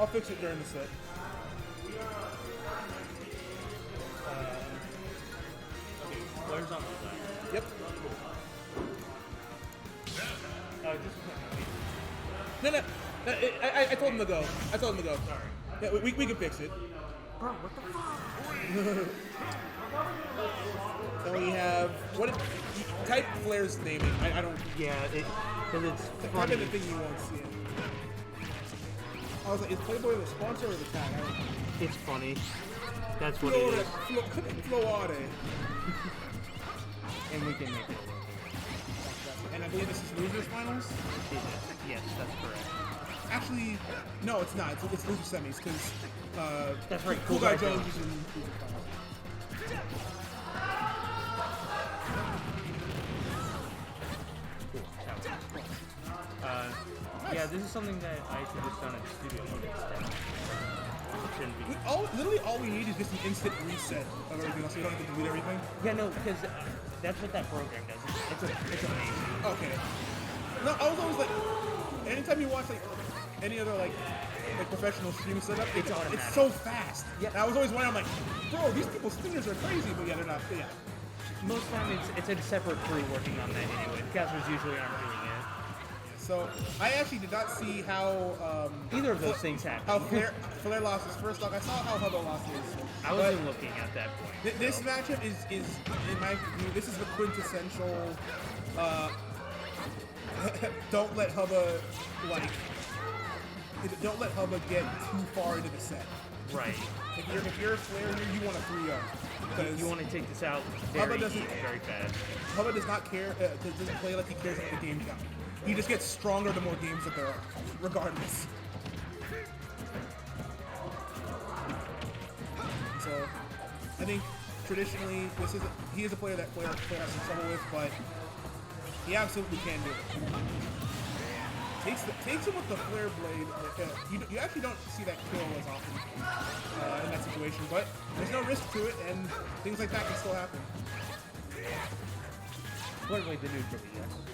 I'll fix it during the set. Okay, Flair's on the side. Yep. Just No, I told him to go. I told him to go. sorry. Yeah, we can fix it. Bro, what the fuck? Then we have type Flair's naming. I don't. Yeah, because it's Type funny. in the thing you want to see. I was like, is Playboy the sponsor or the tag? I don't know. It's funny. That's what it is. Flore. And we can make it. And I believe this is losers finals. Yes, that's correct. Actually, no, it's not. It's loser semis because That's right. Cool Guy Jones is in loser finals. Yeah, this is something that I should have done in studio mode instead. It shouldn't be. Literally all we need is just an instant reset of everything else. So you don't have to delete everything. Yeah, no, because that's what that program does. It's amazing. Okay. No, I was always like, anytime you watch like any other like professional stream setup, It's automatic. It's so fast. Yeah. And I was always wondering, I'm like, bro, these people's fingers are crazy, but yeah, they're not. Yeah. Most time it's a separate crew working on that anyway. The casters usually aren't doing it. So I actually did not see how Either of those things happen. how Flair lost his first stock. I saw how Hubba lost his. I wasn't looking at that point. This matchup is in my view, this is the quintessential. Don't let Hubba don't let Hubba get too far into the set. Right. If you're a Flair here, you want a 3-0 because You want to take this out Hubba very doesn't- fast. Hubba does not care. Doesn't play like he cares about the game count. He just gets stronger the more games that there are, regardless. So, I think traditionally he is a player that Flair has some trouble with, but he absolutely can do it. Takes him with the Flair blade. You actually don't see that kill as often in that situation, but there's no risk to it, and things like that can still happen. Flair blade the neutral,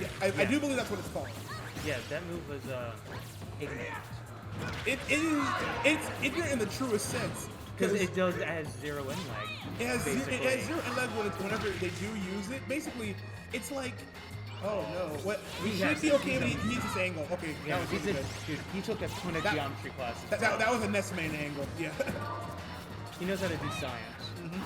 yes. Yeah, I do believe that's what it's called. Yeah, that move was ignorant. It's ignorant in the truest sense. Because it has 0 in lag. It has basically. zero in leg whenever they do use it. Basically, it's like, oh no, what he He should has be it. okay, but he needs this angle. Okay, Yeah, that was really good. dude, he took a ton of That- geometry classes. That was a Ness main angle. Yeah, He knows how to do science,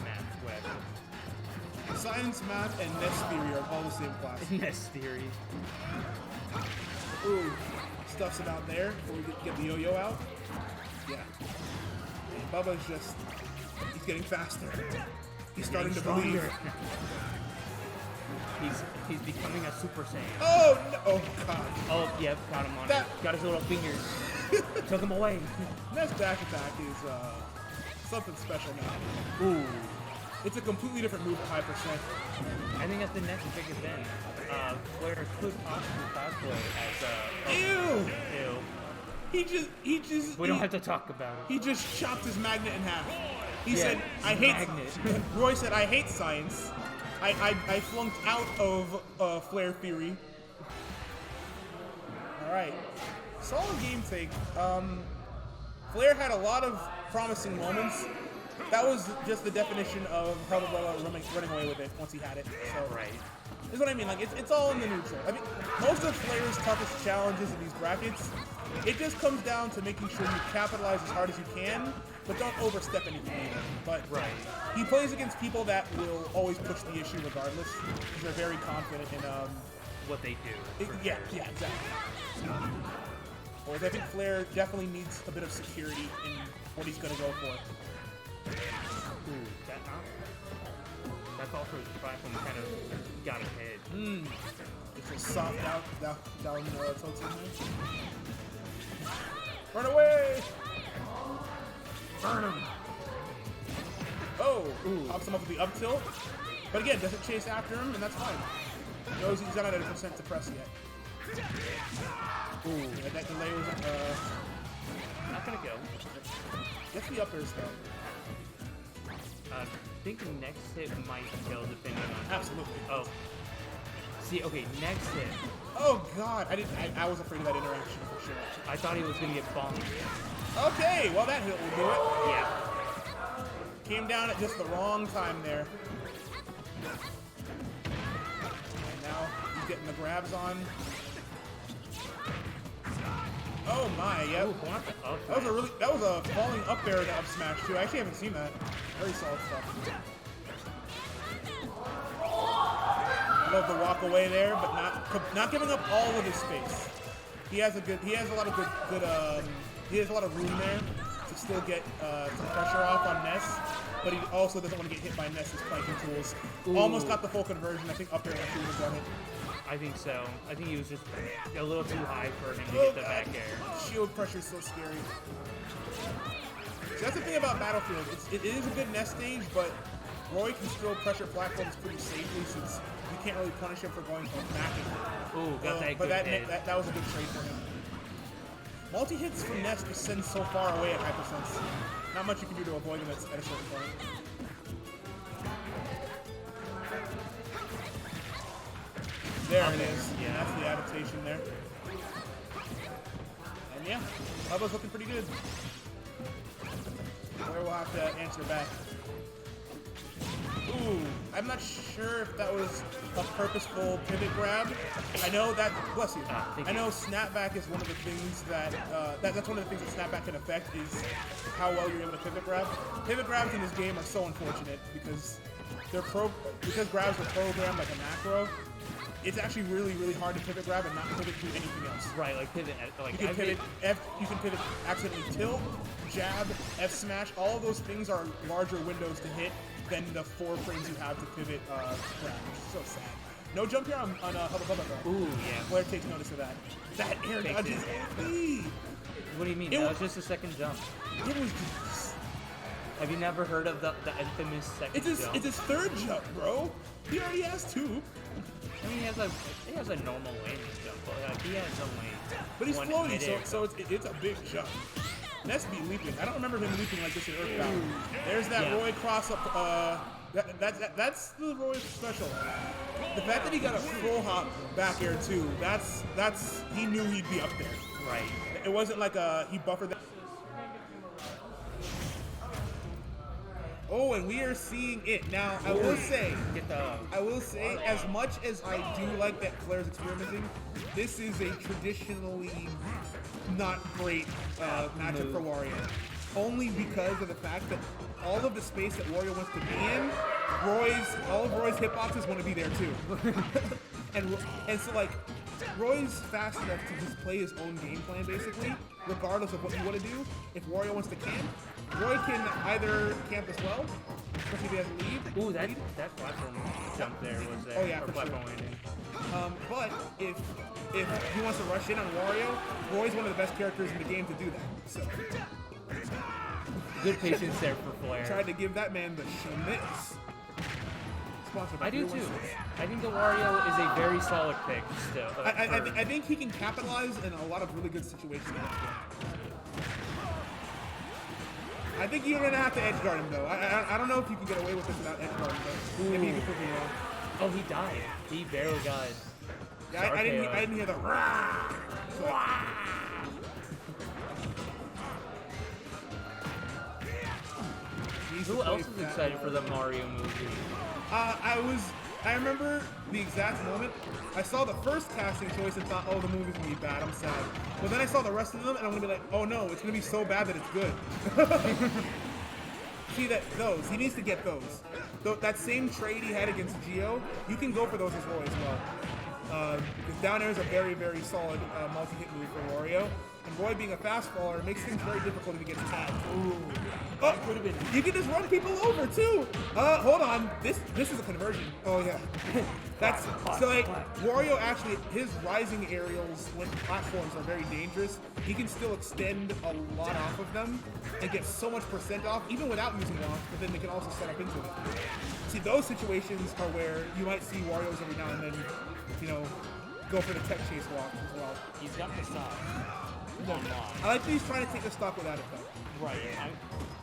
math, whatever. science, math, and Ness theory are all the same class. Ness theory. Ooh, stuff's about there before we get the yo-yo out. Yeah, and Bubba's he's getting faster. He's starting to believe. He's becoming a Super Saiyan. Oh no! Oh god. Oh, yeah, got him on That- it. Got his little fingers. Took him away. Ness dash attack is something special now. Ooh. It's a completely different move at high percent. I think that's the next big event. Flair could possibly cosplay as Ew! Ew. He just We don't have to talk about it. he just chopped his magnet in half. He Yeah, said, I hate magnet. Roy said, I hate science. I flunked out of Flair theory. Alright. Solid game take. Flair had a lot of promising moments. That was just the definition of Hubba running away with it once he had it. So Right. This is what I mean. Like it's all in the neutral. I mean, most of Flair's toughest challenges in these brackets, it just comes down to making sure you capitalize as hard as you can, but don't overstep anything either. But Right. he plays against people that will always push the issue regardless, because they're very confident in What they do. yeah, exactly. Whereas I think Flair definitely needs a bit of security in what he's gonna go for. Ooh, that thought for his platform kind of got ahead. It's a soft down tilts in there. Run away! Burn him! Oh, pops him up with the up tilt. But again, doesn't chase after him, and that's fine. Knows he's not at a percent to press yet. Ooh, that delay was Not gonna go. gets the uppers though. I think the next hit might kill depending on. Absolutely. Oh. See, okay, next hit. Oh god, I was afraid of that interaction for sure. I thought he was gonna get bombed. Okay, well that hit will do it. Yeah. Came down at just the wrong time there. And now he's getting the grabs on. Oh my, yep. Ooh, going up the up That was a falling up air to up smash too. I actually haven't seen that. Very solid stuff. Love the walk away there, but not giving up all of his space. He has a lot of he has a lot of room there to still get some pressure off on Ness, but he also doesn't want to get hit by Ness's planking tools. Ooh. Almost got the full conversion. I think up air actually would have done it. I think so. I think he was just a little too high for him to Oh, get the back air. Shield pressure is so scary. So that's the thing about Battlefield. It is a good Ness stage, but Roy can still pressure platforms pretty safely since you can't really punish him for going for backing. Ooh, got that But good hit. that was a good trade for him. Multi-hits from Ness just send so far away at Hypersense. Not much you can do to avoid him at a certain point. There it is. Yeah. That's the adaptation there. And yeah, Bubba's looking pretty good. Where we'll have to answer back. Ooh, I'm not sure if that was a purposeful pivot grab. I know that, bless you. Thank I you. know snapback is one of the things that's one of the things that snapback can affect is how well you're able to pivot grab. Pivot grabs in this game are so unfortunate because because grabs are programmed like a macro. It's actually really, really hard to pivot grab and not pivot to anything else. Right, like pivot. Like You can pivot you can pivot accidentally tilt, jab, F smash. All of those things are larger windows to hit than the 4 frames you have to pivot grab, which is so sad. No jump here on Hubba Bubba though. Ooh, yeah. Blair takes notice of that. That air Takes dodge it. is heavy. What do you mean? It That was- was just a second jump. It was just, Have you never heard of the infamous second jump? it's his 3rd jump, bro. He already has 2. I mean, he has a normal landing jump, but like, he has only But he's one floating, mid-air so it's a big jump. Ness be leaping. I don't remember him leaping like this in Earthbound. There's that Yeah. Roy cross up. That's the Roy special. The fact that he got a full hop back air too. That's he knew he'd be up there. Right. It wasn't like he buffered that. Oh, and we are seeing it now. I will say, as much as I do like that Claire's experimenting, this is a traditionally not great matchup for Wario. Only because of the fact that all of the space that Wario wants to be in, all of Roy's hitboxes want to be there too. and so like, Roy's fast enough to just play his own game plan basically, regardless of what you want to do. If Wario wants to camp, Roy can either camp as well, especially if he has a lead. Ooh, that platform jump there was there. Oh, yeah, or for platform sure. landing. But if he wants to rush in on Wario, Roy's one of the best characters in the game to do that. So Good patience there for Flair. tried to give that man the schmitz. Sponsored by I do 316. too. I think the Wario is a very solid pick still. I think he can capitalize in a lot of really good situations. I think you're gonna have to edge guard him though. I don't know if you can get away with this without edge guarding though. Maybe you can prove me wrong. Oh, he died. He barely died. Yeah, I didn't hear the rah. So, needs to Who play else is that. excited for the Mario movie? I remember the exact moment. I saw the first casting choice and thought, oh, the movie's gonna be bad. I'm sad. But then I saw the rest of them and I'm gonna be like, oh no, it's gonna be so bad that it's good. See those? He needs to get those. That same trade he had against Geo, you can go for those as well. Because down air is a very, very solid multi-hit move for Wario. And Roy being a fast faller makes things very difficult if he gets tagged. Ooh. Oh, you can just run people over too. Hold on. This is a conversion. Oh yeah. That's so like Wario actually his rising aerials when platforms are very dangerous. He can still extend a lot off of them and get so much percent off even without using launch, but then they can also set up into it. See, those situations are where you might see Wario's every now and then, go for the tech chase walk as well. He's got the stock. One line. I like that he's trying to take the stock without it though. Right.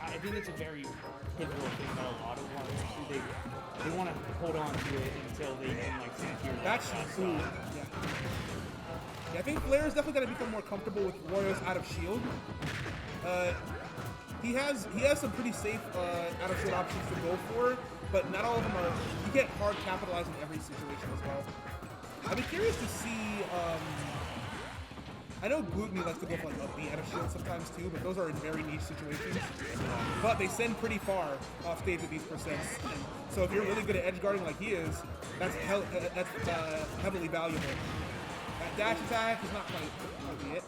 I think it's a very pivotal thing that a lot of runners do. They want to hold on to it until they can like secure that That's stock. cool. Yeah. Yeah, I think Flair is definitely going to become more comfortable with Wario's out of shield. He has some pretty safe out of shield options to go for, but not all of them are. You get hard capitalized in every situation as well. I'd be curious to see. I know Glutamy likes to go for like a B out of shield sometimes too, but those are in very niche situations. But they send pretty far off stage with these percents. And so if you're really good at edge guarding like he is, that's heavily valuable. That dash attack is not quite it.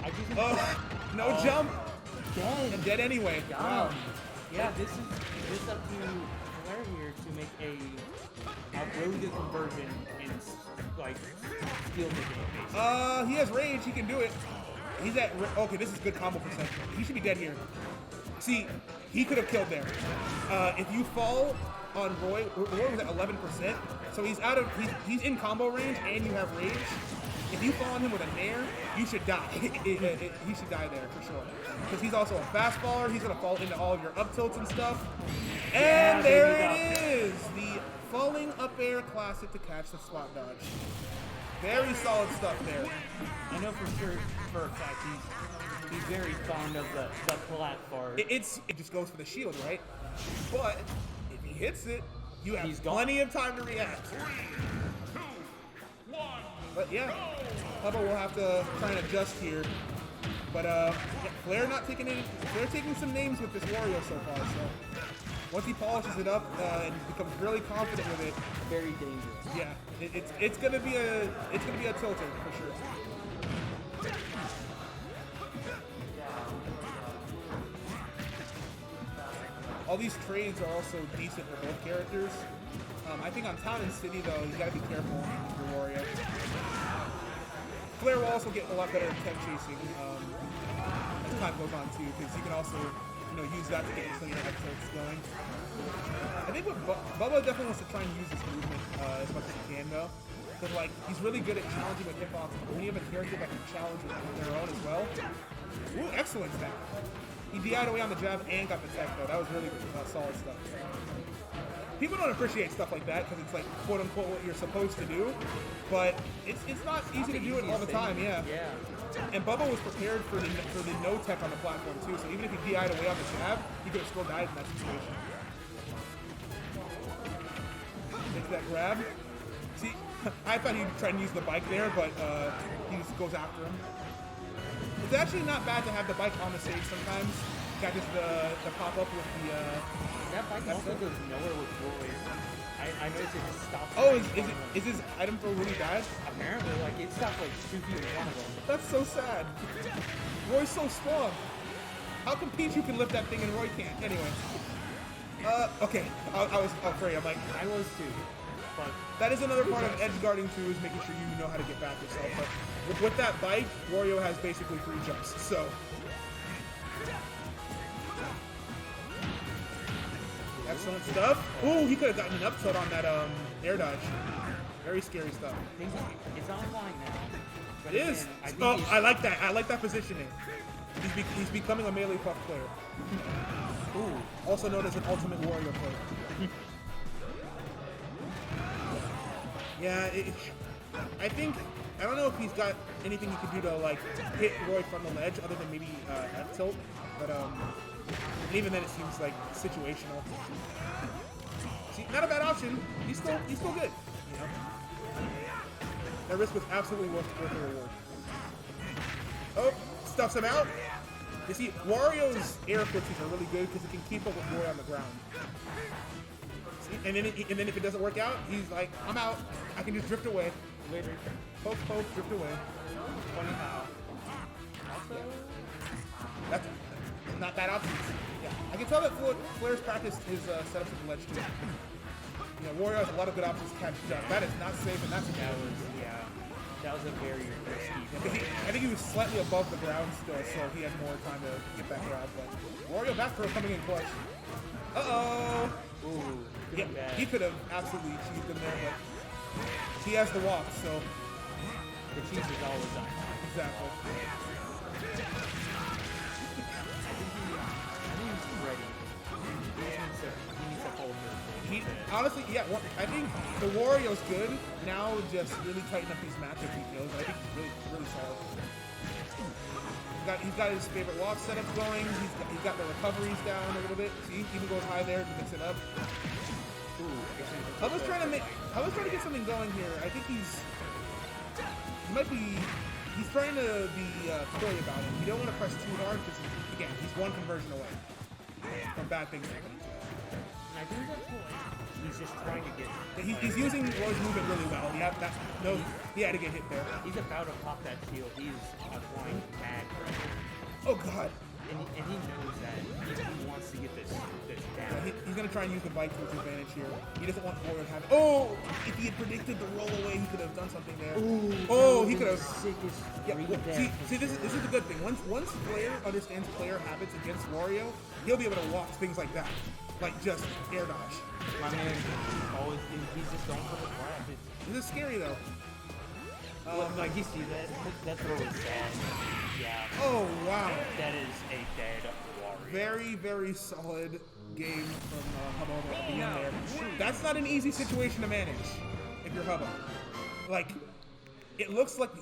I do think Oh, no jump dead. and dead anyway. Wow. Yeah, this is up to Flair here to make a really good conversion in like skill making. He has rage. He can do it. He's at. Okay, this is good combo percent. He should be dead here. See, he could have killed there. If you fall on Roy was at 11%, so he's out of. He's in combo range, and you have rage. If you fall on him with a nair, you should die. He should die there for sure. Because he's also a fast faller. He's gonna fall into all of your up tilts and stuff. And there it is, the falling up air classic to catch the swap dodge. Very solid stuff there. I know for sure, for a fact, he's very fond of the platform. It just goes for the shield, right? But if he hits it, you have He's gone. plenty of time to react. 3, 2, 1. But yeah, Hubba will have to try and adjust here. But yeah, Flair taking some names with this Wario so far. So once he polishes it up and becomes really confident with it, Very dangerous. yeah, it's gonna be a tilter for sure. All these trades are also decent for both characters. I think on Town and City though, you gotta be careful with your Wario. Flair will also get a lot better at temp chasing as time goes on too, because you can also use that to get some of your episodes going. I think Bubba definitely wants to try and use this movement as much as he can though, because like he's really good at challenging with hitbox. When you have a character that can challenge with their own as well. Ooh, excellent stack. He DI'd away on the jab and got the tech though. That was really solid stuff. People don't appreciate stuff like that because it's like quote unquote what you're supposed to do, but it's not easy to do it all the time. Yeah. Yeah. And Bubba was prepared for the no tech on the platform too. So even if he DI'd away on the jab, he could have still died in that situation. Makes that grab. See, I thought he'd try and use the bike there, but he just goes after him. It's actually not bad to have the bike on the stage sometimes. Catches the pop up with the. That bike also goes nowhere with Roy. I noticed it just stops. Oh, is his item throw really bad? Apparently, like it stopped like 2 feet in front of him. That's so sad. Roy's so strong. How come Pichu can lift that thing and Roy can't? Anyway. Okay. I was afraid. I'm like, I was too. But that is another part of edge guarding too, is making sure you know how to get back yourself. But with that bike, Wario has basically 3 jumps. So. Excellent stuff. Ooh, he could have gotten an up tilt on that air dodge. Very scary stuff. it's online now. But It is. again, I think Oh, he's- I like that. I like that positioning. He's becoming a melee puff player. Ooh. Also known as an Ultimate Warrior player. Yeah, I think, I don't know if he's got anything he can do to like hit Roy from the ledge other than maybe F tilt, but even then it seems like situational. See, not a bad option. He's still good. You know, that risk was absolutely worth the reward. Oh, stuffs him out. You see, Wario's air footsies are really good because he can keep up with Roy on the ground. And then if it doesn't work out, he's like, I'm out. I can just drift away. Later. Poke, drift away. Funny how. Also, That's not bad options. Yeah, I can tell that Flair's practiced his setups with the ledge too. You know, Wario has a lot of good options to catch jump. That is not safe, and that's a that was a very risky. I think he was slightly above the ground still, so he had more time to get back around. But Wario back throw coming in clutch. Uh-oh. Ooh, Yeah, bad. he could have absolutely cheesed him there, but he has the walk, so The cheese is always on. exactly. I think he's ready. He needs to hold this. He honestly, yeah, I think the Wario's good. Now just really tighten up these matchup details. I think he's really, really solid. He's got his favorite walk setups going. He's got the recoveries down a little bit. See, he even goes high there to mix it up. I was trying to get something going here. I think he's trying to be coy about it. You don't want to press too hard because, again, he's one conversion away from bad things happening. And I think that's what he's just trying to get. He's using Roy's movement really well. He had to get hit there. He's about to pop that shield. He's applying mad pressure. Oh god. And he knows that he wants to get this down. He's gonna try and use the bike to his advantage here. He doesn't want Warrior to have it. Oh! If he had predicted the roll away, he could have done something there. Ooh, he could have. Sickest Yeah, see, this is the good thing. Once player understands player habits against Wario, he'll be able to walk things like that, like just air dodge. My man, he's just going for the grab. This is scary though. Like you see that? That's really sad. Yeah. Oh wow. That is a dead Wario. Very, very solid game from Hubba at the end there. That's not an easy situation to manage if you're Hubba. Like, it looks like